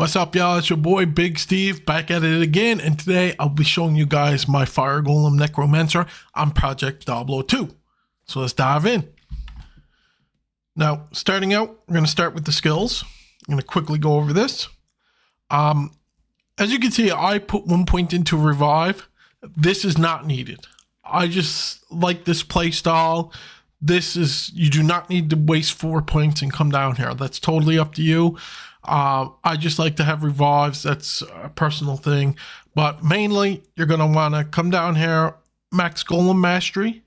What's up, y'all? It's your boy Big Steve back at it again, and today I'll be showing you guys my Fire Golem Necromancer on Project 002. So let's dive in. Now, starting out, we're going to start with the skills. I'm going to quickly go over this. As you can see, I put 1 point into Revive. This is not needed. I just like this playstyle. You do not need to waste 4 points and come down here. That's totally up to you. I just like to have revives. That's a personal thing, but mainly you're going to want to come down here, max Golem Mastery,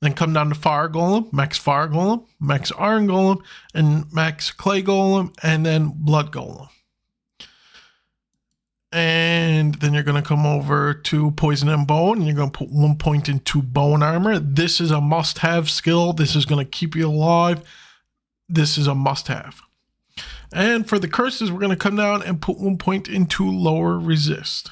then come down to Fire Golem, max Fire Golem, max Iron Golem, and max Clay Golem, and then Blood Golem. And then you're going to come over to Poison and Bone, and you're going to put 1 point into Bone Armor. This is a must-have skill. This is going to keep you alive. This is a must-have. And for the curses, we're going to come down and put 1 point into Lower Resist.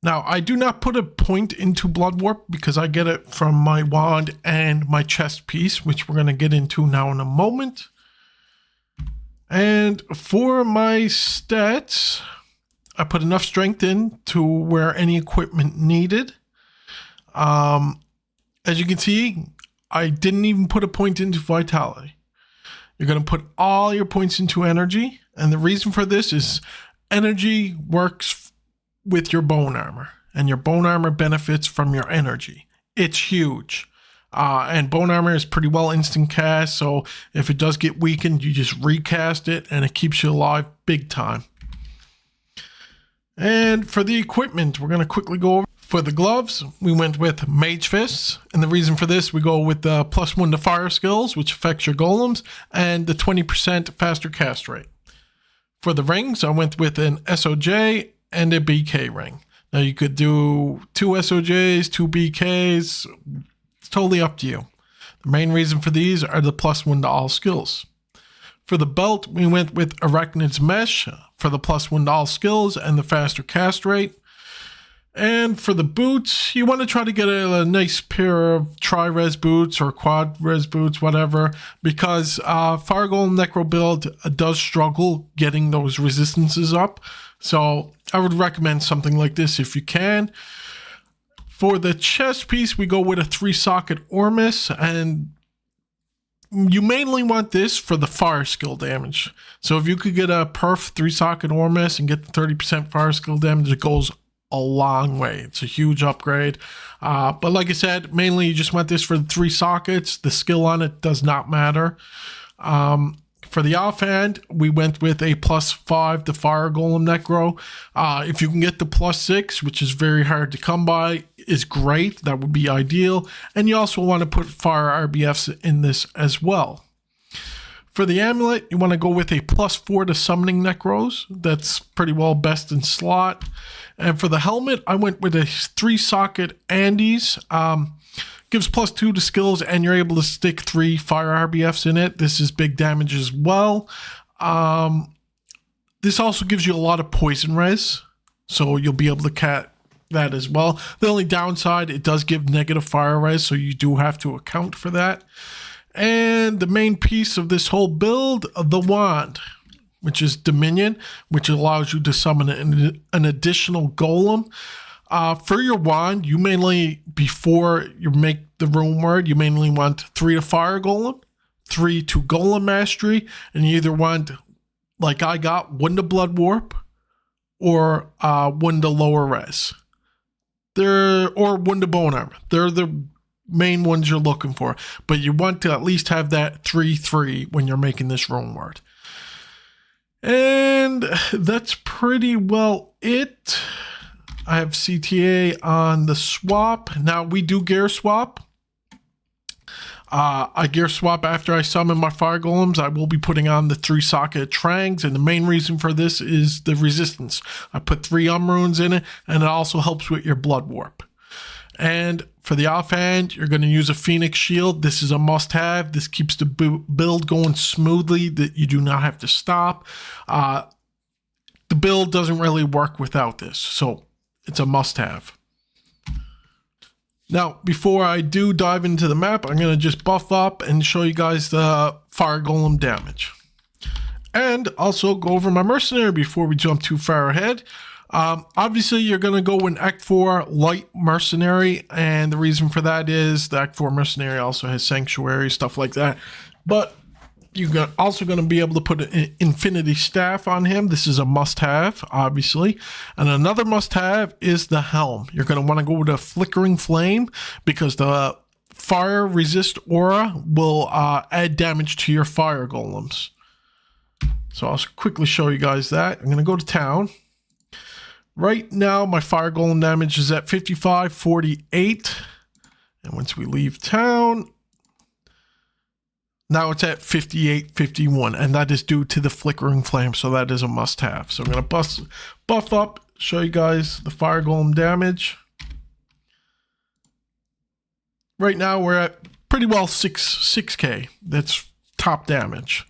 Now, I do not put a point into Blood Warp because I get it from my wand and my chest piece, which we're going to get into now in a moment. And for my stats, I put enough strength in to where any equipment needed. As you can see, I didn't even put a point into Vitality. You're going to put all your points into energy. And the reason for this is energy works with your bone armor. And your bone armor benefits from your energy. It's huge. And bone armor is pretty well instant cast. So if it does get weakened, you just recast it and it keeps you alive big time. And for the equipment, we're going to quickly go over. For the gloves, we went with Mage Fists, and the reason for this, we go with the +1 to fire skills, which affects your golems, and the 20% faster cast rate. For the rings, I went with an SOJ and a BK ring. Now you could do 2 SOJs, 2 BKs, it's totally up to you. The main reason for these are the +1 to all skills. For the belt, we went with Arachnid's Mesh for the +1 to all skills and the faster cast rate. And for the boots, you want to try to get a nice pair of tri-res boots or quad-res boots, whatever, because Fire Golem Necro build does struggle getting those resistances up. So I would recommend something like this if you can. For the chest piece, we go with a 3-socket Ormus, and you mainly want this for the fire skill damage. So if you could get a perf 3-socket Ormus and get the 30% fire skill damage, it goes a long way. It's a huge upgrade. But like I said, mainly you just want this for the 3 sockets. The skill on it does not matter. For the offhand, we went with a +5 to Fire Golem Necro. If you can get the +6, which is very hard to come by, is great. That would be ideal. And you also want to put Fire RBFs in this as well. For the amulet, you want to go with a +4 to Summoning Necros. That's pretty well best in slot. And for the helmet, I went with a 3-socket Andes. Gives +2 to skills, and you're able to stick 3 Fire RBFs in it. This is big damage as well. This also gives you a lot of poison res, so you'll be able to cat that as well. The only downside, it does give negative fire res, so you do have to account for that. And the main piece of this whole build, the wand, which is Dominion, which allows you to summon an additional golem. For your wand, you mainly, before you make the rune word, you mainly want 3 to Fire Golem, 3 to Golem Mastery, and you either want, like I got, 1 to Blood Warp, or 1 to Lower Res. Or 1 to Bone Armor. They're the main ones you're looking for, but you want to at least have that 3/3 when you're making this rune word. And that's pretty well it. I have CTA on the swap. Now we do gear swap. I gear swap after I summon my Fire Golems. I will be putting on the 3-socket Trangs, and the main reason for this is the resistance. I put 3 runes in it, and it also helps with your Blood Warp. And for the offhand, you're going to use a Phoenix Shield. This is a must-have. This keeps the build going smoothly, that you do not have to stop. The build doesn't really work without this, so it's a must-have. Now, before I do dive into the map, I'm going to just buff up and show you guys the Fire Golem damage. And also go over my mercenary before we jump too far ahead. Obviously, you're going to go with Act 4 Light Mercenary, and the reason for that is the Act 4 Mercenary also has Sanctuary, stuff like that. But you're also going to be able to put an Infinity Staff on him. This is a must-have, obviously. And another must-have is the Helm. You're going to want to go with a Flickering Flame because the Fire Resist Aura will add damage to your Fire Golems. So I'll quickly show you guys that. I'm going to go to town. Right now, my Fire Golem damage is at 55.48. And once we leave town, now it's at 58.51. And that is due to the Flickering Flame. So that is a must-have. So I'm going to buff up, show you guys the Fire Golem damage. Right now, we're at pretty well 6K. That's top damage.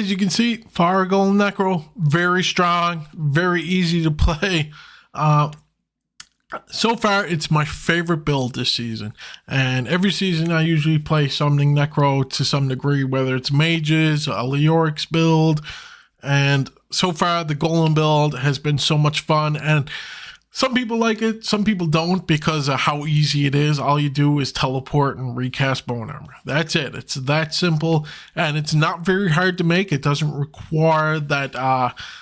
as you can see, Fire Golem Necro, very strong, very easy to play. So far, it's my favorite build this season. And every season, I usually play Summoning Necro to some degree, whether it's mages, a Leorix build. And so far, the Golem build has been so much fun. And some people like it, some people don't, because of how easy it is. All you do is teleport and recast bone armor. That's it. It's that simple, and it's not very hard to make. It doesn't require that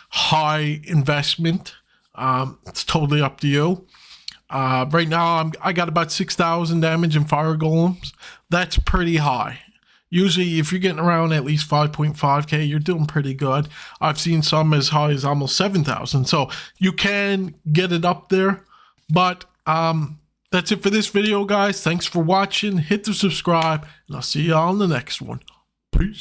high investment. It's totally up to you. Right now, I got about 6,000 damage in Fire Golems. That's pretty high. Usually, if you're getting around at least 5.5k, you're doing pretty good. I've seen some as high as almost 7,000. So you can get it up there. But that's it for this video, guys. Thanks for watching. Hit the subscribe, and I'll see y'all in the next one. Peace.